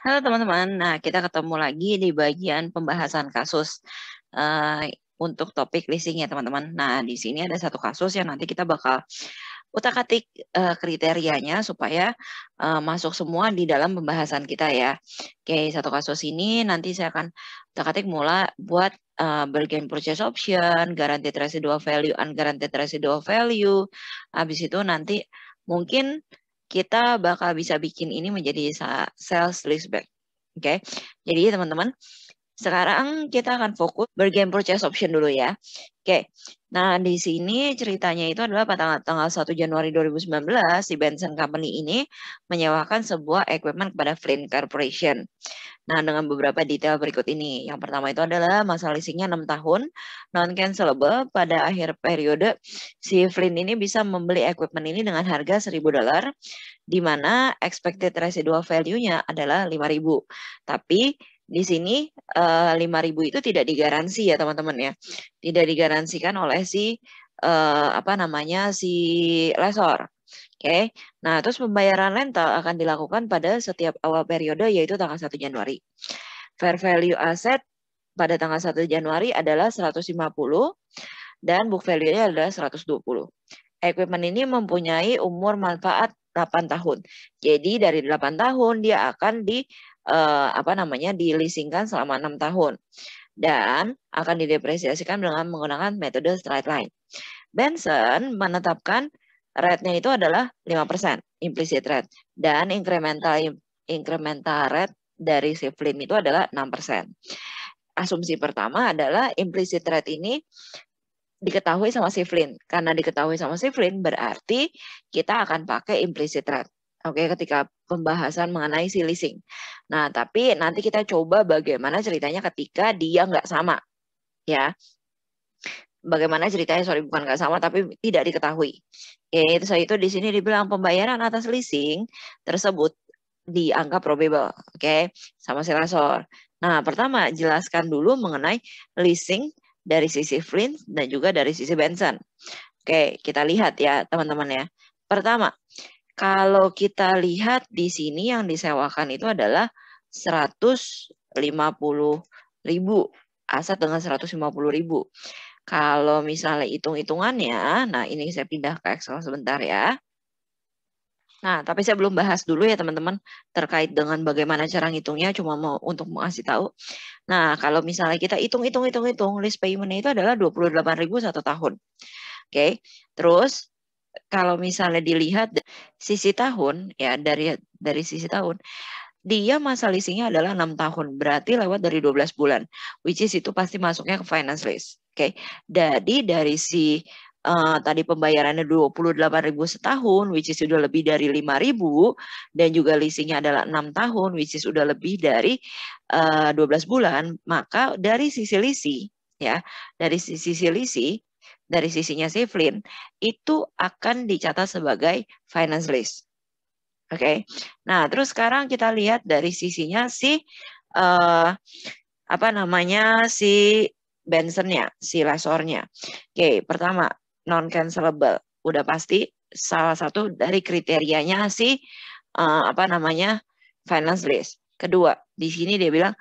Halo teman-teman, nah kita ketemu lagi di bagian pembahasan kasus untuk topik leasing ya teman-teman. Nah di sini ada satu kasus yang nanti kita bakal utak-atik kriterianya supaya masuk semua di dalam pembahasan kita ya. Oke, satu kasus ini nanti saya akan utak-atik mula buat bargain purchase option, guaranteed residual value, unguaranteed residual value. Habis itu nanti mungkin kita bakal bisa bikin ini menjadi sales leaseback. Oke, jadi teman-teman, sekarang kita akan fokus bargain purchase option dulu ya. Oke, nah di sini ceritanya itu adalah pada tanggal 1 Januari 2019, si Benson Company ini menyewakan sebuah equipment kepada Flynn Corporation. Nah, dengan beberapa detail berikut ini. Yang pertama itu adalah masa leasingnya 6 tahun, non-cancelable. Pada akhir periode, si Flynn ini bisa membeli equipment ini dengan harga $1.000, di mana expected residual value-nya adalah 5.000. Tapi di sini 5.000 itu tidak digaransi ya teman-teman ya. Tidak digaransikan oleh si si lessor. Oke. Nah, terus pembayaran rental akan dilakukan pada setiap awal periode yaitu tanggal 1 Januari. Fair value aset pada tanggal 1 Januari adalah 150 dan book value-nya adalah 120. Equipment ini mempunyai umur manfaat 8 tahun. Jadi dari 8 tahun dia akan di-leasingkan selama 6 tahun dan akan didepresiasikan dengan menggunakan metode straight line. Benson menetapkan rate-nya itu adalah 5%, implicit rate, dan incremental rate dari si Flynn itu adalah 6%. Asumsi pertama adalah implicit rate ini diketahui sama si Flynn. Karena diketahui sama si Flynn berarti kita akan pakai implicit rate. Oke, ketika pembahasan mengenai si leasing. Nah, tapi nanti kita coba bagaimana ceritanya ketika dia nggak sama. Ya, bagaimana ceritanya, bukan nggak sama, tapi tidak diketahui. Itu saya itu di sini dibilang pembayaran atas leasing tersebut dianggap probable, oke, sama si lessor. Nah, pertama jelaskan dulu mengenai leasing dari sisi Flynn dan juga dari sisi Benson. Oke, kita lihat ya teman-teman ya. Pertama, kalau kita lihat di sini yang disewakan itu adalah 150.000, aset dengan 150.000. Kalau misalnya hitung-hitungannya, nah ini saya pindah ke Excel sebentar ya. Nah, tapi saya belum bahas dulu ya teman-teman terkait dengan bagaimana cara ngitungnya, cuma mau untuk mengasih tahu. Nah, kalau misalnya kita hitung list payment-nya itu adalah 28.000 1 tahun. Oke. Terus kalau misalnya dilihat sisi tahun ya, dari sisi tahun, dia masa leasingnya adalah 6 tahun, berarti lewat dari 12 bulan, which is itu pasti masuknya ke finance lease. Oke. Jadi dari si tadi pembayarannya 28.000 setahun, which is sudah lebih dari 5.000, dan juga leasingnya adalah 6 tahun, which is sudah lebih dari 12 bulan, maka dari sisi leasing, ya, dari sisi leasing, dari sisinya si Flynn, itu akan dicatat sebagai finance lease. Oke. Nah, terus sekarang kita lihat dari sisinya si si Benson-nya, si lessornya. Oke, pertama non-cancelable, udah pasti salah satu dari kriterianya si finance lease. Kedua, di sini dia bilang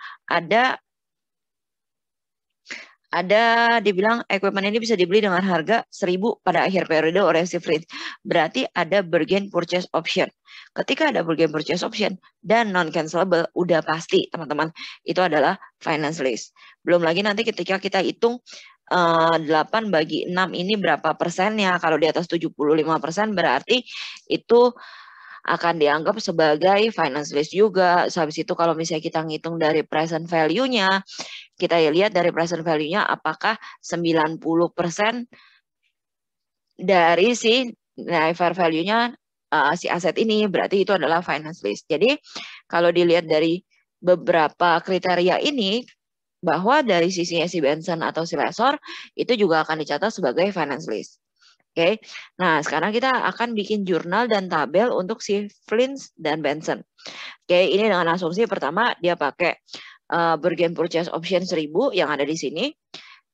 dibilang equipment ini bisa dibeli dengan harga 1.000 pada akhir periode oleh si Flynn. Berarti ada bargain purchase option. Ketika ada bargain purchase option dan non-cancelable, udah pasti teman-teman itu adalah finance lease. Belum lagi nanti ketika kita hitung 8 bagi 6 ini berapa persennya. Kalau di atas 75% berarti itu akan dianggap sebagai finance lease juga. Habis itu kalau misalnya kita ngitung dari present value-nya, kita lihat dari present value-nya apakah 90% dari si fair value-nya si aset ini, berarti itu adalah finance lease. Jadi kalau dilihat dari beberapa kriteria ini, bahwa dari sisinya si Benson atau si lessor itu juga akan dicatat sebagai finance lease. Oke. Nah, sekarang kita akan bikin jurnal dan tabel untuk si Flynn dan Benson. Oke, ini dengan asumsi pertama dia pakai bargain purchase option 1.000 yang ada di sini.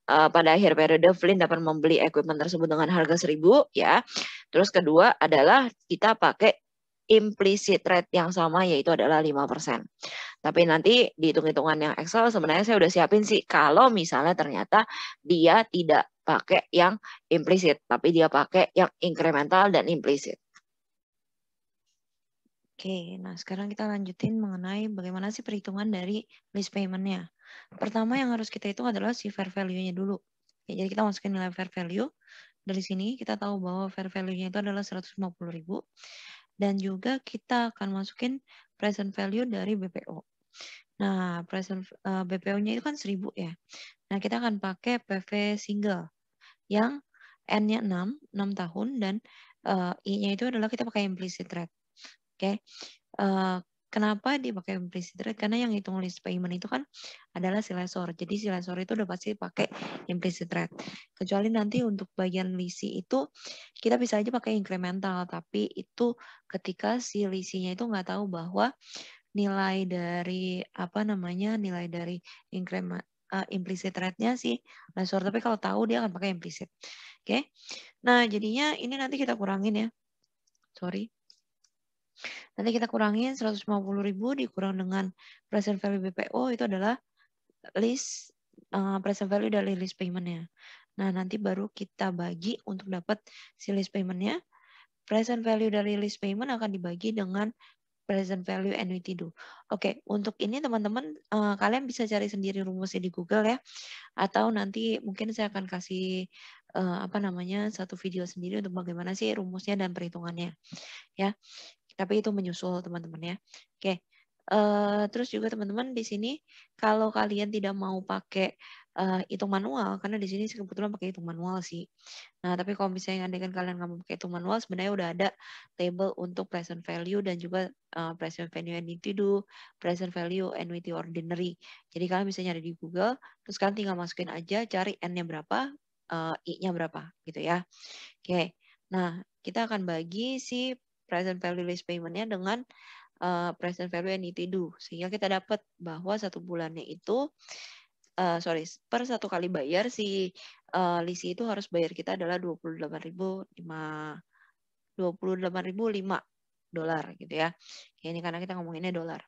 Pada akhir periode Flynn dapat membeli equipment tersebut dengan harga 1.000 ya. Terus kedua adalah kita pakai implicit rate yang sama yaitu adalah 5%. Tapi nanti di hitung-hitungan yang Excel sebenarnya saya udah siapin sih kalau misalnya ternyata dia tidak pakai yang implisit, tapi dia pakai yang incremental dan implisit. Oke, nah sekarang kita lanjutin mengenai bagaimana sih perhitungan dari list payment-nya. Pertama yang harus kita hitung adalah si fair value-nya dulu. Ya, jadi kita masukin nilai fair value. Dari sini kita tahu bahwa fair value-nya itu adalah 150.000. Dan juga kita akan masukin present value dari BPO. Nah, BPO-nya itu kan 1.000 ya. Nah, kita akan pakai PV single yang N-nya 6 tahun, dan I-nya itu adalah kita pakai implicit rate. Oke. Kenapa dipakai implicit rate? Karena yang hitung list payment itu kan adalah si lessor. Jadi si lessor itu udah pasti pakai implicit rate. Kecuali nanti untuk bagian leasing itu kita bisa aja pakai incremental, tapi itu ketika si leasingnya itu nggak tahu bahwa nilai dari nilai dari implicit rate-nya si lessor. Tapi kalau tahu dia akan pakai implicit. Oke. Nah, jadinya ini nanti kita kurangin ya. Sorry. Nanti kita kurangin 150.000 dikurang dengan present value BPO itu adalah list present value dari list payment-nya. Nah, nanti baru kita bagi untuk dapat si list payment-nya. Present value dari list payment akan dibagi dengan present value annuity due. Oke, untuk ini teman-teman kalian bisa cari sendiri rumusnya di Google ya. Atau nanti mungkin saya akan kasih satu video sendiri untuk bagaimana sih rumusnya dan perhitungannya. Ya. Tapi itu menyusul teman-teman ya. Oke. Terus juga teman-teman di sini kalau kalian tidak mau pakai hitung manual, karena di sini kebetulan pakai hitung manual sih. Nah, tapi kalau misalnya andaikan kalian nggak mau pakai hitung manual, sebenarnya udah ada table untuk present value dan juga present value annuity due, present value annuity ordinary. Jadi kalian bisa nyari di Google, terus kalian tinggal masukin aja, cari N-nya berapa, I-nya berapa gitu ya. Oke. Nah, kita akan bagi si present value list payment-nya dengan present value annuity due, sehingga kita dapat bahwa satu bulannya itu per satu kali bayar si leasing itu harus bayar kita adalah $28.005 gitu ya. Oke, ini karena kita ngomonginnya dolar.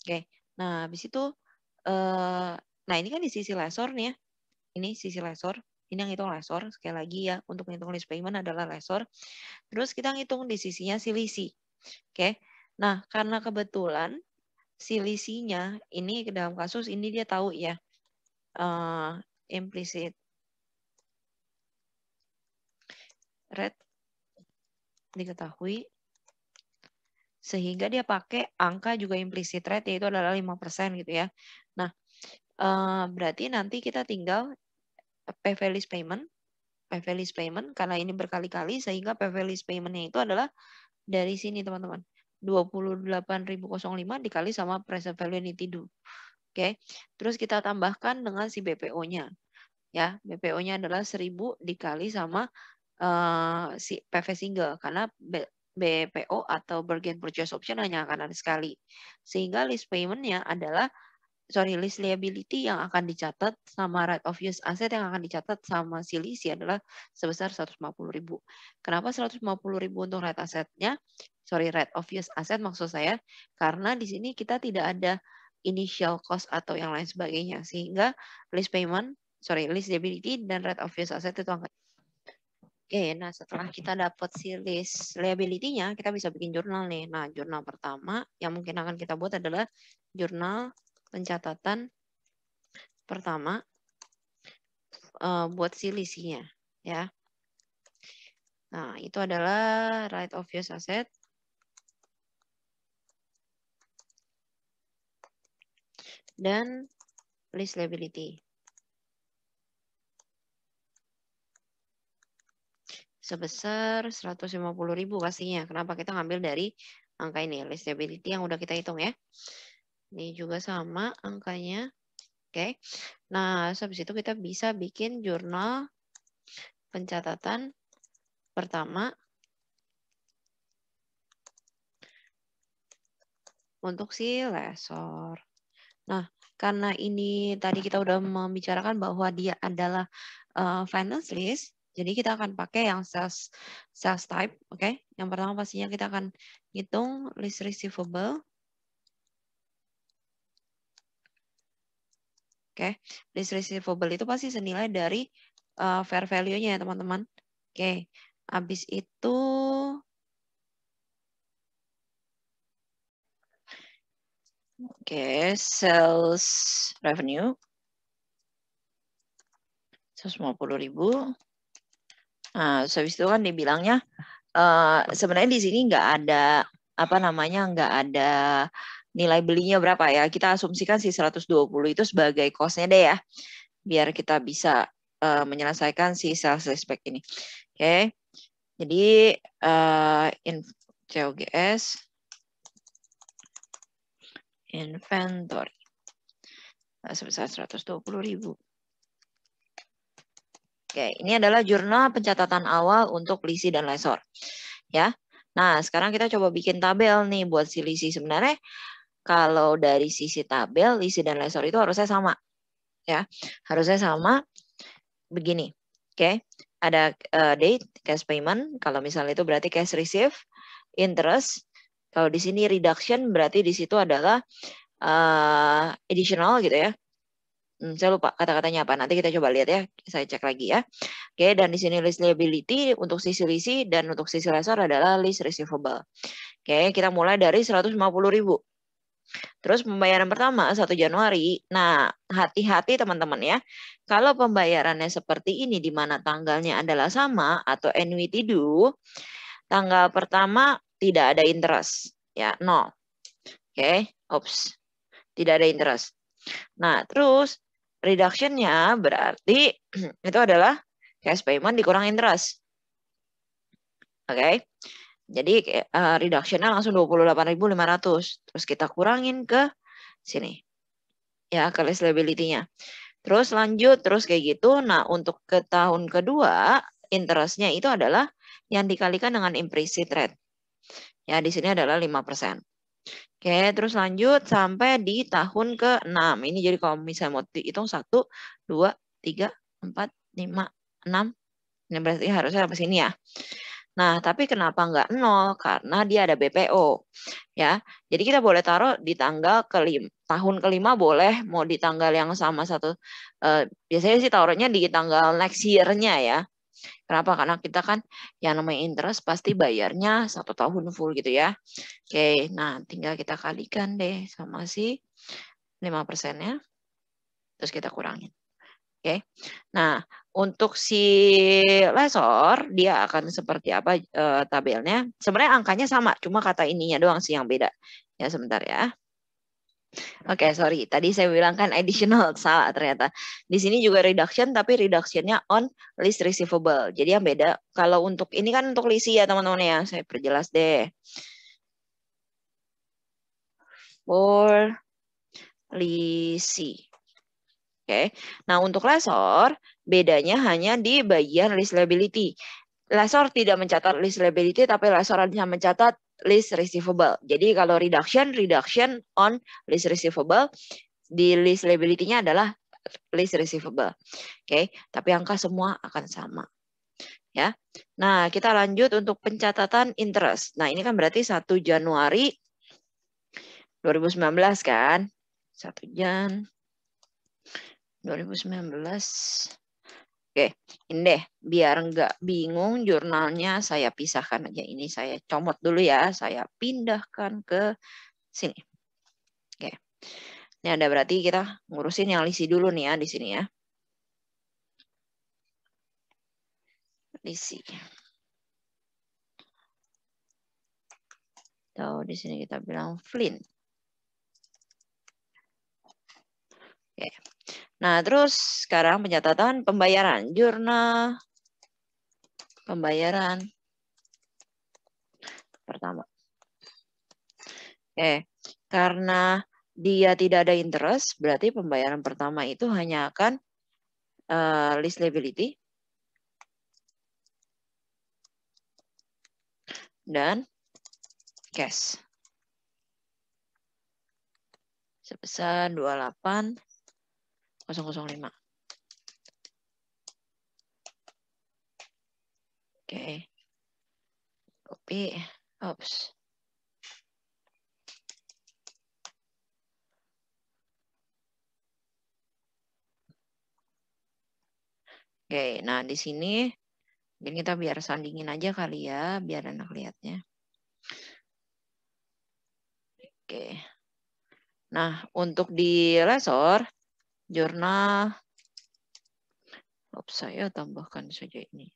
Oke. Nah, habis itu nah ini kan di sisi lessor nih ya. Ini sisi lessor. Ini yang hitung lessor. Sekali lagi ya, untuk menghitung list payment adalah lessor. Terus kita ngitung di sisinya si leasing. Oke. Nah, karena kebetulan si leasingnya ini ke dalam kasus ini dia tahu ya implicit rate diketahui, sehingga dia pakai angka juga implicit rate yaitu adalah 5% gitu ya. Nah, berarti nanti kita tinggal PV list payment karena ini berkali-kali sehingga PV list payment-nya itu adalah dari sini teman-teman. 28.005 dikali sama present value annuity due. Oke. Terus kita tambahkan dengan si BPO-nya. Ya, BPO-nya adalah 1.000 dikali sama si PV single karena BPO atau bargain purchase option hanya akan ada sekali. Sehingga list payment-nya adalah list liability yang akan dicatat sama right of use asset yang akan dicatat sama si leasing adalah sebesar 150.000. Kenapa 150.000 untuk right assetnya? Right of use asset maksud saya, karena di sini kita tidak ada initial cost atau yang lain sebagainya, sehingga list liability dan right of use asset itu angka. Oke, nah setelah kita dapat si list liability-nya, kita bisa bikin jurnal nih. Nah, jurnal pertama yang mungkin akan kita buat adalah jurnal pencatatan pertama buat si leasing-nya ya. Nah, itu adalah right of use asset dan list liability. Sebesar 150.000 pastinya. Kenapa kita ngambil dari angka ini, list liability yang udah kita hitung ya. Ini juga sama angkanya. Oke. Nah, habis itu kita bisa bikin jurnal pencatatan pertama untuk si lessor. Nah, karena ini tadi kita udah membicarakan bahwa dia adalah finance list, jadi kita akan pakai yang sales type, oke? Yang pertama pastinya kita akan hitung list receivable. Oke, list receivable itu pasti senilai dari fair value-nya ya teman-teman. Oke, habis itu sales revenue 150.000. Nah, habis itu kan dibilangnya sebenarnya di sini nggak ada nggak ada nilai belinya berapa ya. Kita asumsikan si 120 itu sebagai cost-nya deh ya. Biar kita bisa menyelesaikan si sales respect ini. Oke. Jadi COGS inventory sebesar 120.000. Oke, ini adalah jurnal pencatatan awal untuk lisi dan lesor. Ya. Nah, sekarang kita coba bikin tabel nih buat si lisi. Sebenarnya kalau dari sisi tabel, lisi dan lesor itu harusnya sama. Ya, harusnya sama begini. Oke, ada date, cash payment. Kalau misalnya itu berarti cash receive, interest. Kalau di sini reduction berarti di situ adalah additional gitu ya. Saya lupa kata-katanya apa. Nanti kita coba lihat ya. Saya cek lagi ya. Oke, dan di sini list liability untuk sisi lisi dan untuk sisi lesor adalah list receivable. Oke, kita mulai dari 150.000. Terus pembayaran pertama 1 Januari. Nah, hati-hati teman-teman ya. Kalau pembayarannya seperti ini di mana tanggalnya adalah sama atau annuity due, tanggal pertama tidak ada interest. Ya, 0. Oke, oops. Tidak ada interest. Nah, terus reduction-nya berarti itu adalah cash payment dikurang interest. Oke. Jadi reduction-nya langsung 28.500. Terus kita kurangin ke sini. Ya, ke list liability-nya. Terus lanjut, terus kayak gitu. Nah, untuk ke tahun kedua, interest-nya itu adalah yang dikalikan dengan implicit rate. Ya, di sini adalah 5%. Oke, terus lanjut sampai di tahun ke-6. Ini jadi kalau misalnya mau dihitung 1, 2, 3, 4, 5, 6. Ini berarti harusnya sampai sini ya. Nah, tapi kenapa nggak 0? Karena dia ada BPO. Ya, jadi kita boleh taruh di tanggal tahun kelima boleh, mau di tanggal yang sama satu. Biasanya sih taruhnya di tanggal next year-nya ya. Kenapa? Karena kita kan yang namanya interest pasti bayarnya 1 tahun full gitu ya. Oke, nah tinggal kita kalikan deh sama si 5%-nya. Terus kita kurangin. Oke. Nah, untuk si lesor dia akan seperti apa tabelnya? Sebenarnya angkanya sama, cuma kata ininya doang sih yang beda. Ya, sebentar ya. Oke, sorry. Tadi saya bilang kan additional, salah ternyata. Di sini juga reduction, tapi reduction-nya on list receivable. Jadi yang beda. Kalau untuk ini kan untuk lisi ya teman-teman ya. Saya perjelas deh. For lisi. Oke. Nah, untuk lesor bedanya hanya di bagian list liability. Lesor tidak mencatat list liability, tapi lesor hanya mencatat list receivable. Jadi kalau reduction on list receivable, di list liability-nya adalah list receivable. Oke, tapi angka semua akan sama. Ya. Nah, kita lanjut untuk pencatatan interest. Nah, ini kan berarti 1 Januari 2019 kan? 1 Jan 2019. Oke, ini deh, biar nggak bingung jurnalnya saya pisahkan aja. Ini saya comot dulu ya, saya pindahkan ke sini. Oke, ini ada berarti kita ngurusin yang lisi dulu nih ya di sini ya. Lisi. Atau di sini kita bilang Flint. Oke. Nah, terus sekarang pencatatan pembayaran. Jurnal pembayaran pertama. Oke, karena dia tidak ada interest, berarti pembayaran pertama itu hanya akan list liability dan cash. Sebesar 28.005. Oke. Copy. Oops. Oke, nah di sini mungkin kita biar sandingin aja kali ya, biar enak lihatnya. Oke. Nah, untuk di Lesor, jurnal, saya tambahkan saja ini.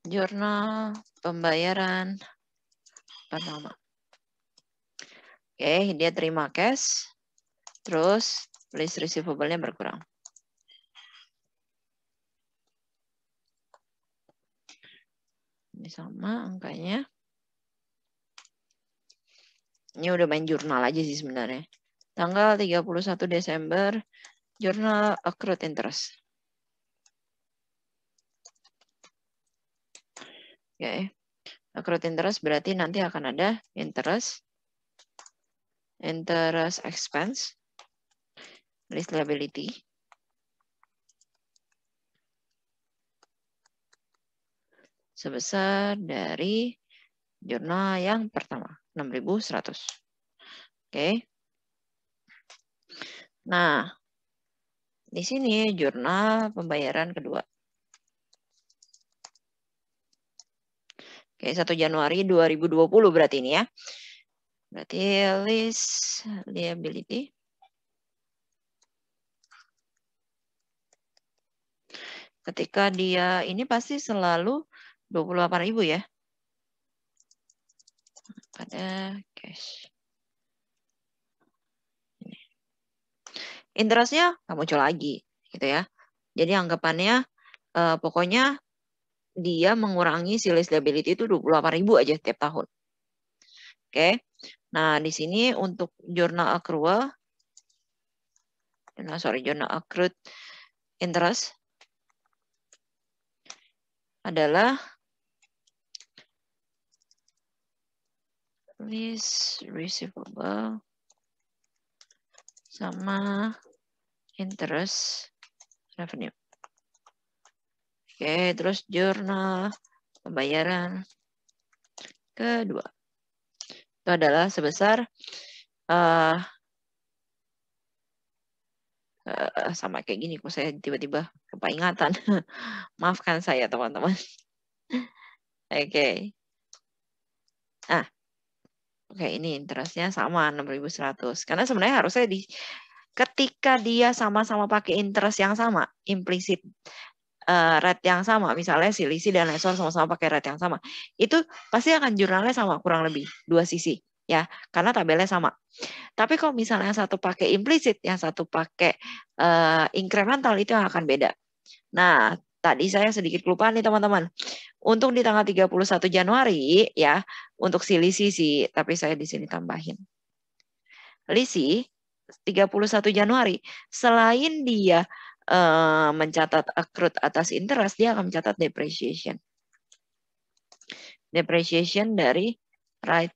Jurnal pembayaran pertama. Oke, dia terima cash, terus list receivable-nya berkurang. Ini sama angkanya. Ini udah main jurnal aja sih sebenarnya. Tanggal 31 Desember, jurnal accrued interest. Oke. Accrued interest berarti nanti akan ada interest expense, list liability. Sebesar dari jurnal yang pertama, 6.100. Oke. Nah, di sini jurnal pembayaran kedua. Oke, 1 Januari 2020 berarti ini ya. Berarti list liability. Ketika dia ini pasti selalu 28.000 ya. Pada cash. Interestnya nggak muncul lagi, gitu ya. Jadi anggapannya pokoknya dia mengurangi si list liability itu 28.000 aja tiap tahun. Oke. Nah, di sini untuk journal accrual, journal accrued interest adalah list receivable sama interest revenue. Oke, terus jurnal pembayaran kedua. Itu adalah sebesar sama kayak gini kok saya tiba-tiba keingatan. Maafkan saya teman-teman. Oke. Nah, oke ini interestnya sama 6.100. Karena sebenarnya harusnya ketika dia sama-sama pakai interest yang sama, implicit rate yang sama, misalnya si Lisi dan Lesor sama-sama pakai rate yang sama, itu pasti akan jurnalnya sama kurang lebih dua sisi ya, karena tabelnya sama. Tapi kalau misalnya yang satu pakai implicit, yang satu pakai incremental, itu yang akan beda. Nah, tadi saya sedikit kelupaan nih teman-teman. Untuk di tanggal 31 Januari ya, untuk si Lisi sih, tapi saya di sini tambahin. Lisi 31 Januari, selain dia mencatat accrued atas interest, dia akan mencatat depreciation. Depreciation dari right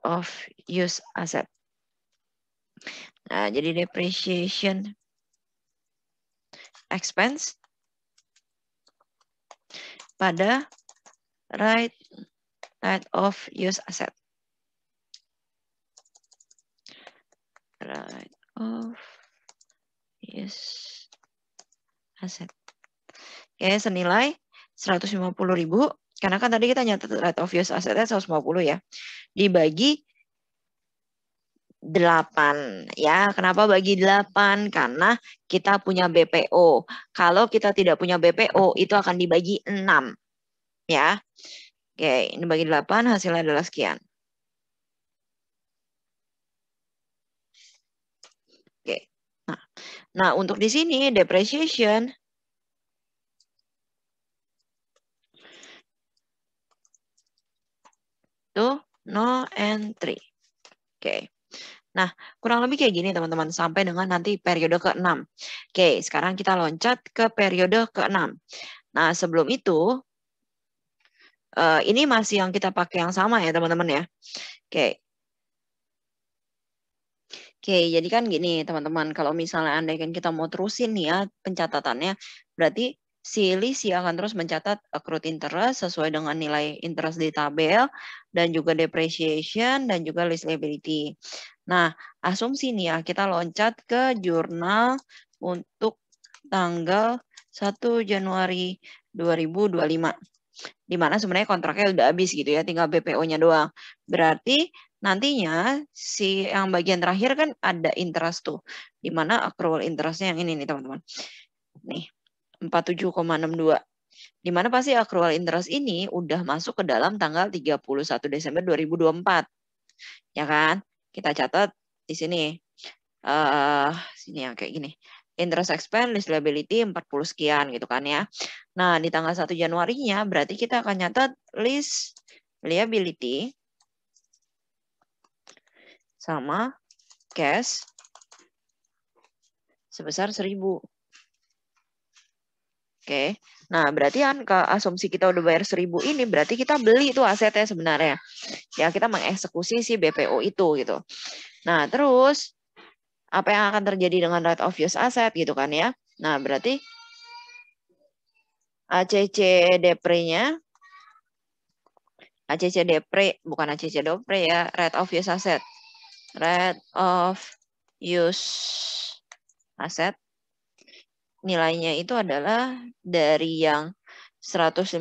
of use asset. Nah, jadi depreciation expense pada right of use asset. Right of use asset. Oke, senilai 150.000. Karena kan tadi kita nyatet right of use assetnya 150 ya. Dibagi 8 ya. Kenapa bagi 8? Karena kita punya BPO. Kalau kita tidak punya BPO itu akan dibagi 6 ya. Oke, ini bagi 8 hasilnya adalah sekian. Oke. Nah, untuk di sini depreciation tuh no entry. Oke. Nah, kurang lebih kayak gini teman-teman sampai dengan nanti periode ke-6. Oke, sekarang kita loncat ke periode ke-6. Nah, sebelum itu ini masih yang kita pakai yang sama ya teman-teman ya. Oke. Oke, jadi kan gini teman-teman, kalau misalnya andaikan kita mau terusin nih ya pencatatannya, berarti si Lisi akan terus mencatat accrued interest sesuai dengan nilai interest di tabel, dan juga depreciation, dan juga list liability. Nah, asumsi nih ya, kita loncat ke jurnal untuk tanggal 1 Januari 2025. Di mana sebenarnya kontraknya udah habis gitu ya, tinggal BPO-nya doang. Berarti nantinya si yang bagian terakhir kan ada interest tuh, di mana accrual interest-nya yang ini nih teman-teman. Nih, 47,62. Di mana pasti accrual interest ini udah masuk ke dalam tanggal 31 Desember 2024. Ya kan? Kita catat di sini. Sini yang kayak gini. Interest expense, lease liability 40 sekian gitu kan ya. Nah, di tanggal 1 Januarinya berarti kita akan nyatat lease liability sama cash sebesar 1.000. Oke. Nah, berarti kan ke asumsi kita udah bayar 1.000 ini berarti kita beli itu asetnya sebenarnya. Ya, kita mengeksekusi si BPO itu gitu. Nah, terus apa yang akan terjadi dengan right of use asset gitu kan ya. Nah, berarti ACC depre-nya bukan ACC depre ya, right of use asset. Right of use asset nilainya itu adalah dari yang 150.000,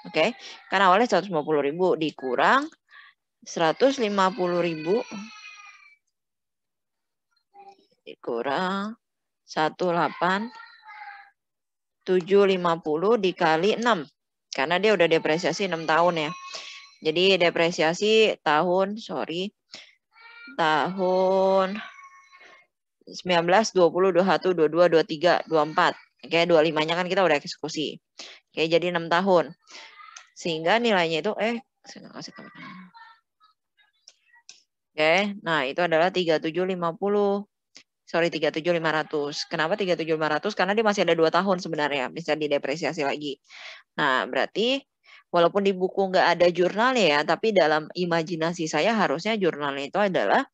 oke. Karena awalnya 150.000 dikurang 150.000 dikurang 18750 dikali 6. Karena dia udah depresiasi 6 tahun ya. Jadi depresiasi tahun 19, 20, 21, 22, 23, 24. Oke, 25-nya kan kita udah eksekusi. Oke, jadi 6 tahun. Sehingga nilainya itu saya nggak kasih tahu. Oke, nah itu adalah 3750. Sorry, 37.500. Kenapa 37.500? Karena dia masih ada 2 tahun sebenarnya, bisa didepresiasi lagi. Nah, berarti walaupun di buku nggak ada jurnalnya ya, tapi dalam imajinasi saya harusnya jurnalnya itu adalah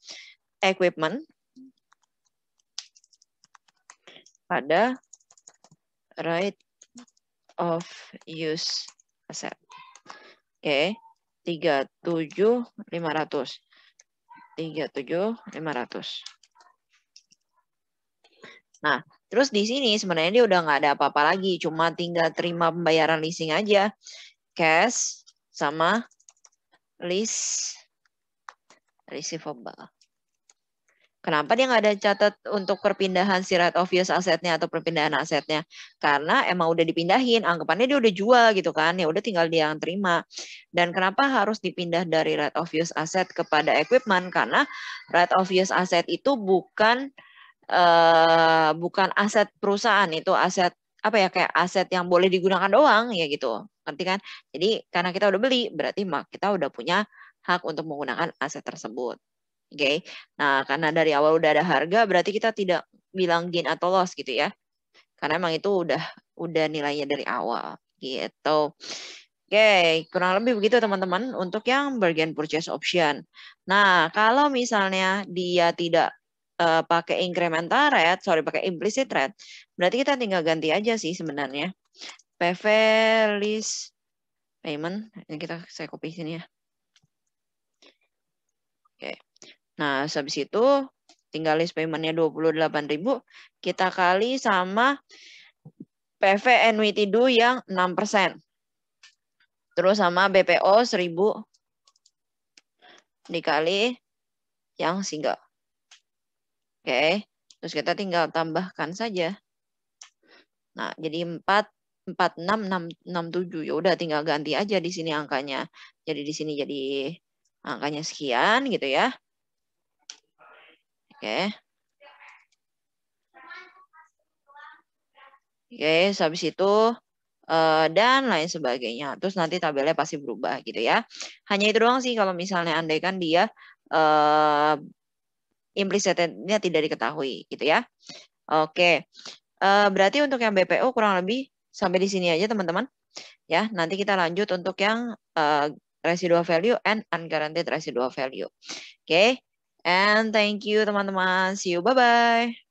equipment pada right of use asset. Oke, 37.500. 37.500. Nah, terus di sini sebenarnya dia udah nggak ada apa-apa lagi, cuma tinggal terima pembayaran leasing aja. Cash sama lease receivable. Kenapa dia nggak ada catat untuk perpindahan si right of use asetnya atau perpindahan asetnya? Karena emang udah dipindahin, anggapannya dia udah jual gitu kan, ya udah tinggal dia yang terima. Dan kenapa harus dipindah dari right of use aset kepada equipment? Karena right of use aset itu bukan aset perusahaan, itu aset apa ya, kayak aset yang boleh digunakan doang ya gitu. Ngerti kan? Jadi karena kita udah beli, berarti kita udah punya hak untuk menggunakan aset tersebut. Oke. Nah, karena dari awal udah ada harga, berarti kita tidak bilang gain atau loss gitu ya. Karena emang itu udah nilainya dari awal gitu. Oke, kurang lebih begitu teman-teman untuk yang bargain purchase option. Nah, kalau misalnya dia tidak pakai incremental rate, pakai implicit rate, berarti kita tinggal ganti aja sih sebenarnya. PV list payment, ini saya copy sini ya. Oke. Nah, habis itu tinggal list payment-nya 28.000, kita kali sama PV annuity due yang 6%. Terus sama BPO 1.000 dikali yang single. Oke, terus kita tinggal tambahkan saja. Nah, jadi 44667. Ya udah tinggal ganti aja di sini angkanya. Jadi di sini jadi angkanya sekian gitu ya. Oke. Oke, habis itu dan lain sebagainya. Terus nanti tabelnya pasti berubah gitu ya. Hanya itu doang sih kalau misalnya andaikan dia implicitnya tidak diketahui gitu ya. Oke. Berarti untuk yang BPO kurang lebih sampai di sini aja teman-teman. Ya, nanti kita lanjut untuk yang residual value and unguaranteed residual value. Oke. And thank you teman-teman. See you. Bye-bye.